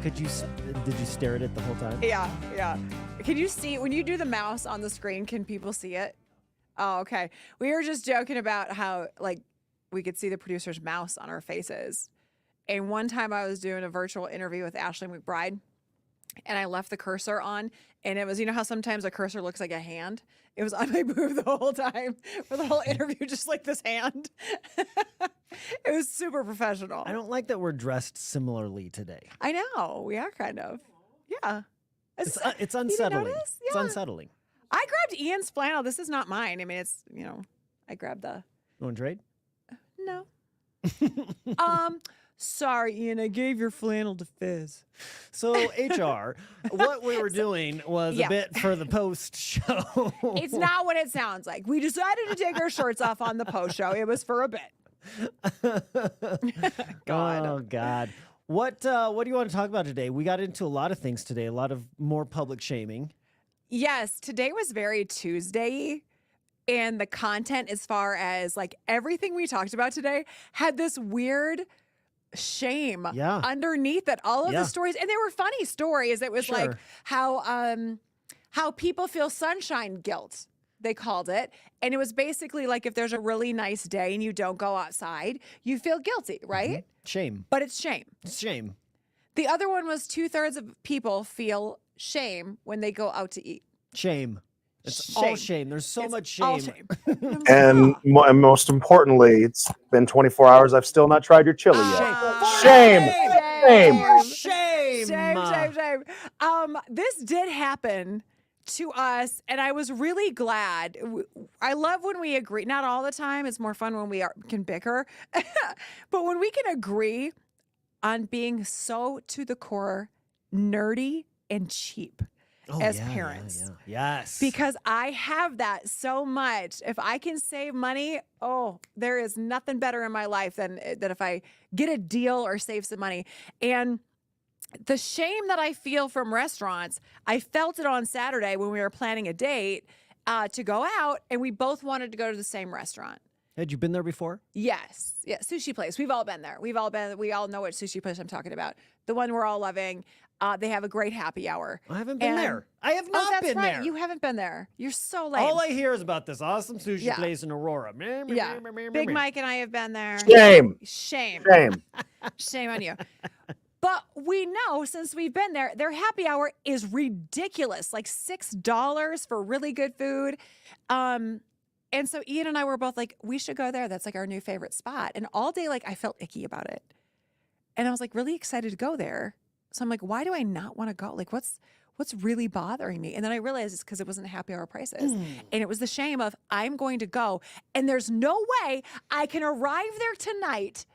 Did you stare at it the whole time? Yeah. Can you see, when you do the mouse on the screen, can people see it? Oh, okay. We were just joking about how, like, we could see the producer's mouse on our faces. And one time I was doing a virtual interview with Ashley McBride, and I left the cursor on, and it was, you know how sometimes a cursor looks like a hand? It was on my boob the whole time for the whole interview, just like this hand. It was super professional. I don't like that we're dressed similarly today. I know. We are kind of. Yeah. It's You didn't unsettling. notice? It's Yeah. unsettling. I grabbed Ian's flannel. This is not mine. I mean, it's, I grabbed the... You want to trade? No. Sorry, Ian, I gave your flannel to Fizz. So, HR, what we were doing was a bit for the post show. It's not what it sounds like. We decided to take our shirts off on the post show. It was for a bit. God. Oh, God. What do you want to talk about today? We got into a lot of things today, a lot of more public shaming. Yes, today was very Tuesday-y. And the content, as far as like everything we talked about today, had this weird shame underneath it. All of the stories, and they were funny stories. It was like how people feel sunshine guilt, they called it. And it was basically like if there's a really nice day and you don't go outside, you feel guilty, right? Mm-hmm. Shame. But it's shame. It's shame. The other one was 2/3 of people feel shame when they go out to eat. Shame. It's all shame. There's so much shame. All shame. And most importantly, it's been 24 hours. I've still not tried your chili yet. Shame. Shame. This did happen to us, and I was really glad. I love when we agree. Not all the time. It's more fun when we can bicker. But when we can agree on being so to the core nerdy and cheap. As parents. Yes. Because I have that so much. If I can save money, there is nothing better in my life than if I get a deal or save some money. And the shame that I feel from restaurants, I felt it on Saturday when we were planning a date to go out, and we both wanted to go to the same restaurant. Had you been there before? Yes. Yeah, sushi place. We've all been there. We all know what sushi place I'm talking about. The one we're all loving. They have a great happy hour. I haven't been there. I have not been there. You haven't been there. You're so lame. All I hear is about this awesome sushi place in Aurora. Big Mike and I have been there. Shame. Shame on you. But we know, since we've been there, their happy hour is ridiculous. Like $6 for really good food. And so Ian and I were both like, we should go there. That's like our new favorite spot. And all day, like, I felt icky about it. And I was like really excited to go there. So I'm like, why do I not want to go? Like, what's really bothering me? And then I realized it's because it wasn't happy hour prices. And it was the shame of, I'm going to go, and there's no way I can arrive there tonight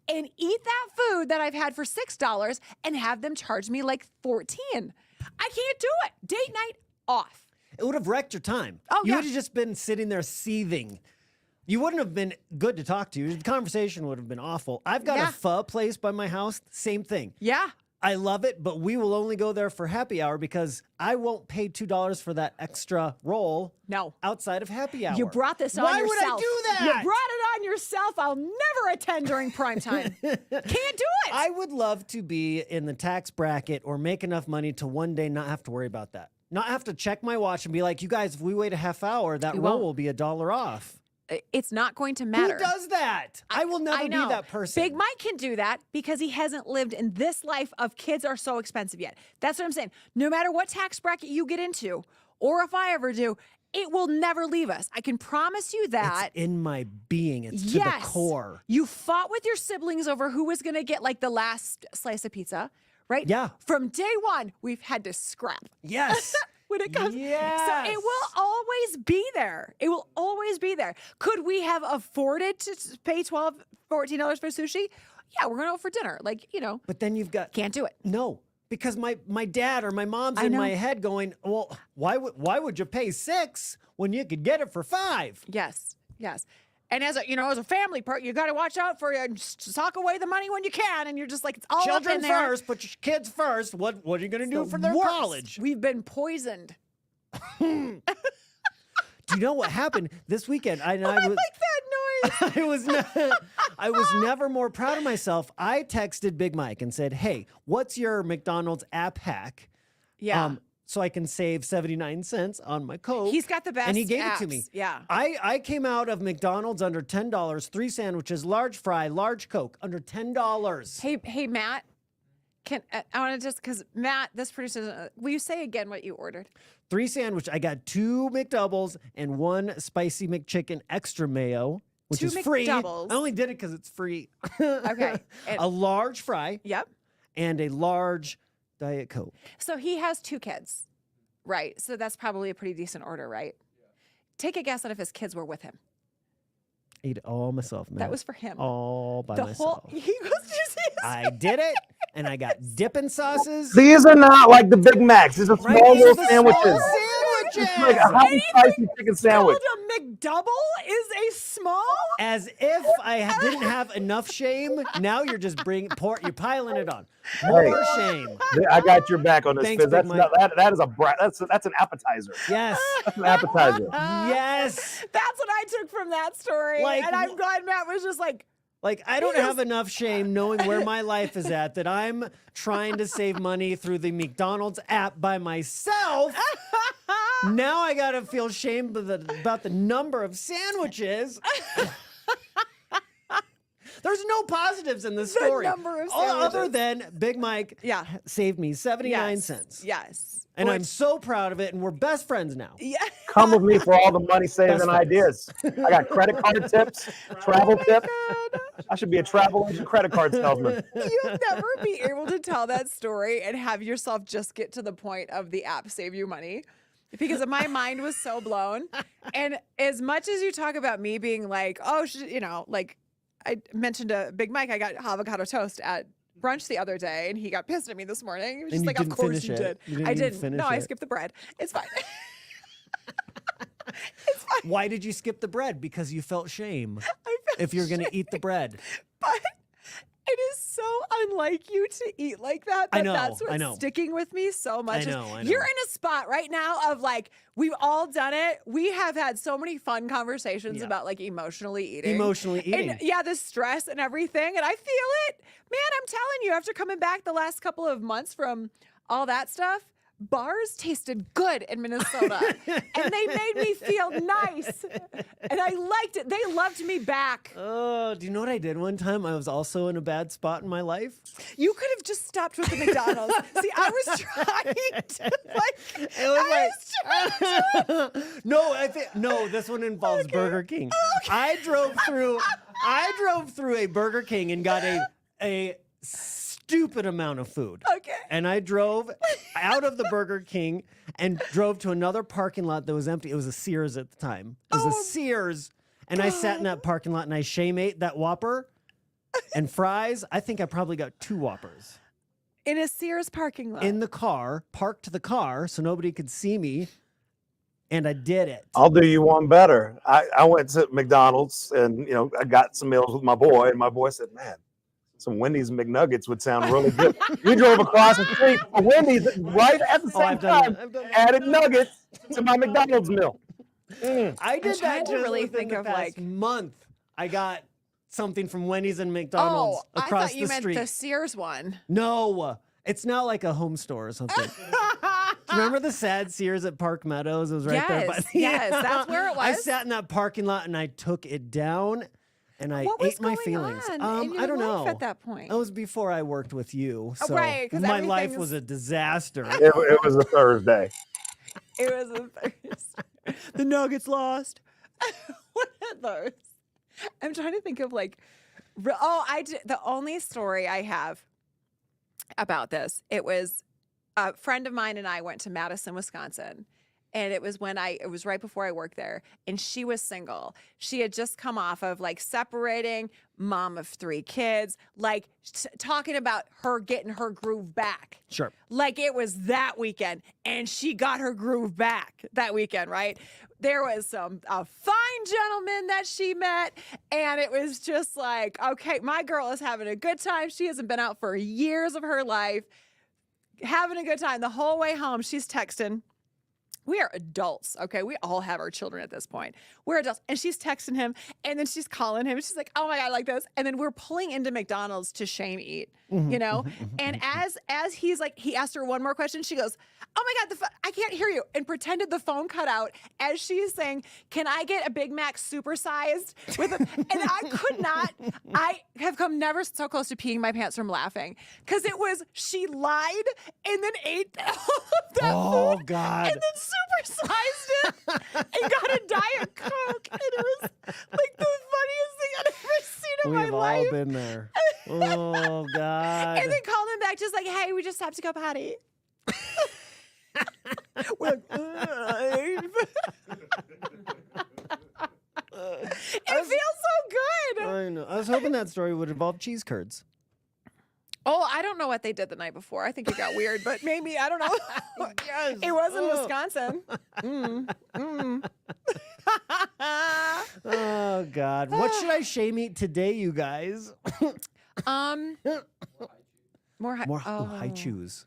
and eat that food that I've had for $6 and have them charge me like $14. I can't do it. Date night off. It would have wrecked your time. You would have just been sitting there seething. You wouldn't have been good to talk to. The conversation would have been awful. I've got a pho place by my house. Same thing. Yeah. I love it, but we will only go there for happy hour because I won't pay $2 for that extra roll. No. Outside of happy hour. You brought this on Why yourself. Why would I do that? You brought it on yourself. I'll never attend during prime time. Can't do it. I would love to be in the tax bracket or make enough money to one day not have to worry about that. Not have to check my watch and be like, you guys, if we wait a half hour, that roll will be $1 off. It's not going to matter. Who does that? I will never be that person. Big Mike can do that because he hasn't lived in this life of kids are so expensive yet. That's what I'm saying. No matter what tax bracket you get into, or if I ever do, it will never leave us. I can promise you that. It's in my being. It's to the core. You fought with your siblings over who was going to get like the last slice of pizza, right? Yeah. From day one, we've had to scrap. Yes. When it comes, yes. So it will always be there. It will always be there. Could we have afforded to pay $12, $14 for sushi? Yeah, we're going to go for dinner. Like, But then you've got... Can't do it. No, because my dad or my mom's in my head going, well, why would you pay $6 when you could get it for $5? Yes. And as a family part, you got to watch out for you. Sock away the money when you can, and you're just like, it's all Children up in there. first, put your kids first. What are you going to do for their college? We've been poisoned. Do you know what happened this weekend? I like that noise. I was never more proud of myself. I texted Big Mike and said, hey, what's your McDonald's app hack? Yeah. So I can save 79 cents on my Coke. He's got the best And he gave apps. it to me. Yeah. I came out of McDonald's under $10, 3 sandwiches, large fry, large Coke, under $10. Hey, Matt. I want to just, because Matt, this producer, will you say again what you ordered? 3 sandwich. I got 2 McDoubles and 1 spicy McChicken extra mayo, which 2 is free. McDoubles. I only did it because it's free. Okay. A large fry. Yep. And a large Diet Coke. So he has 2 kids, right? So that's probably a pretty decent order, right? Take a guess at if his kids were with him. Ate it all myself, man. That was for him. All by myself. He goes to I did it, and I got dipping sauces. These are not like the Big Macs. These are small These little are the sandwiches. small sandwiches. It's like a hot and spicy chicken sandwich. Called a McDouble is a small? As if I didn't have enough shame. Now you're just you're piling it on. More shame. I got your back on this, Thanks, Fizz. Big That is that's an appetizer. Yes. That's an appetizer. Yes. That's what I took from that story. Like, and I'm glad Matt was just like, I don't have enough shame knowing where my life is at that I'm trying to save money through the McDonald's app by myself. Now I gotta feel shame about the number of sandwiches. There's no positives in this story. number of All sandwiches. other than Big Mike saved me 79 yes, cents. Yes. And I'm so proud of it, and we're best friends now. Yeah. Come with me for all the money saving Best ideas. I got credit card tips, travel tips. I should be a travel agent credit card salesman. You'll never be able to tell that story and have yourself just get to the point of the app save you money. Because my mind was so blown. And as much as you talk about me being like, oh, like I mentioned to Big Mike, I got avocado toast at brunch the other day, and he got pissed at me this morning. He was just And you like, of didn't course finish you it. did. You didn't I even didn't. finish No, I it. skipped the bread. It's fine. It's fine. Why did you skip the bread? Because you felt shame I felt if you're going to eat the bread. But it is so unlike you to eat like that. I know, That's I what's know. sticking with me so much. I know. You're in a spot right now of like, we've all done it. We have had so many fun conversations about like emotionally eating. Emotionally eating. And the stress and everything. And I feel it. Man, I'm telling you, after coming back the last couple of months from all that stuff, bars tasted good in Minnesota. And they made me feel nice. And I liked it. They loved me back. Oh, do you know what I did one time? I was also in a bad spot in my life. You could have just stopped with the McDonald's. See, I was trying to No, this one involves Burger King. Okay. I drove through a Burger King and got a stupid amount of food. Okay. And I drove out of the Burger King and drove to another parking lot that was empty. It was a Sears at the time. It was a Sears. And I sat in that parking lot and I shame ate that Whopper and fries. I think I probably got 2 Whoppers. In a Sears parking lot. In the car, parked the car so nobody could see me. And I did it. I'll do you one better. I went to McDonald's and I got some meals with my boy, and my boy said, "Man, some Wendy's McNuggets would sound really good." We drove across the street for Wendy's right at the same time. Added nuggets to my McDonald's meal. I did trying that to just really within think the of, past like- month. I got something from Wendy's and McDonald's I across thought you the meant street. the Sears one. No, it's now like a home store or something. Do you remember the sad Sears at Park Meadows? It was right there. Yes, yes, that's where it I was. sat in that parking lot and I took it down and I What was ate my going feelings. on in your I don't life know. at that point? That was before I worked with you. So right, 'cause my life everything's- was a disaster. It was a Thursday. It was a Thursday. The Nuggets lost. What are those? I'm trying to think of like, the only story I have about this, it was a friend of mine and I went to Madison, Wisconsin. And it was it was right before I worked there, and she was single. She had just come off of like separating, mom of 3 kids, like talking about her getting her groove back. Sure. Like it was that weekend, and she got her groove back that weekend, right? There was a fine gentleman that she met, and it was just like, okay, my girl is having a good time. She hasn't been out for years of her life, having a good time. The whole way home, she's texting We are adults, okay? We all have our children at this point. We're adults. And she's texting him, and then she's calling him. She's like, oh my God, I like this. And then we're pulling into McDonald's to shame eat, you know? And as he's like, he asked her one more question. She goes, oh my God, I can't hear you. And pretended the phone cut out as she's saying, can I get a Big Mac supersized? And I could not, I have come never so close to peeing my pants from laughing. Because it was, she lied and then ate all of that food. God. And then supersized it and got a Diet Coke. And it was like the funniest thing I'd ever seen in my We've life. all been there. Oh, God. And then called him back just like, hey, we just have to go potty. We're like, it feels so good. I know. I was hoping that story would involve cheese curds. Oh, I don't know what they did the night before. I think it got weird, but maybe, I don't know. Yes. It was in Wisconsin. Oh, God. What should I shame eat today, you guys? More high. High chews.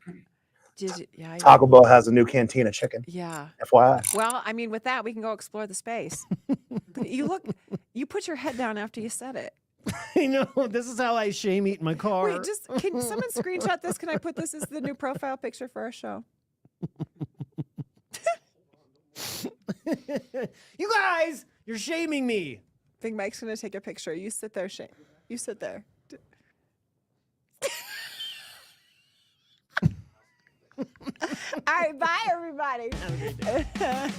Yeah. Taco Bell has a new cantina chicken. Yeah. FYI. Well, I mean, with that, we can go explore the space. You put your head down after you said it. I know. This is how I shame eat in my car. Wait, can someone screenshot this? Can I put this as the new profile picture for our show? You guys, you're shaming me. Big Mike's going to take a picture. You sit there, Shane. You sit there. All right, bye, everybody. Have a great day.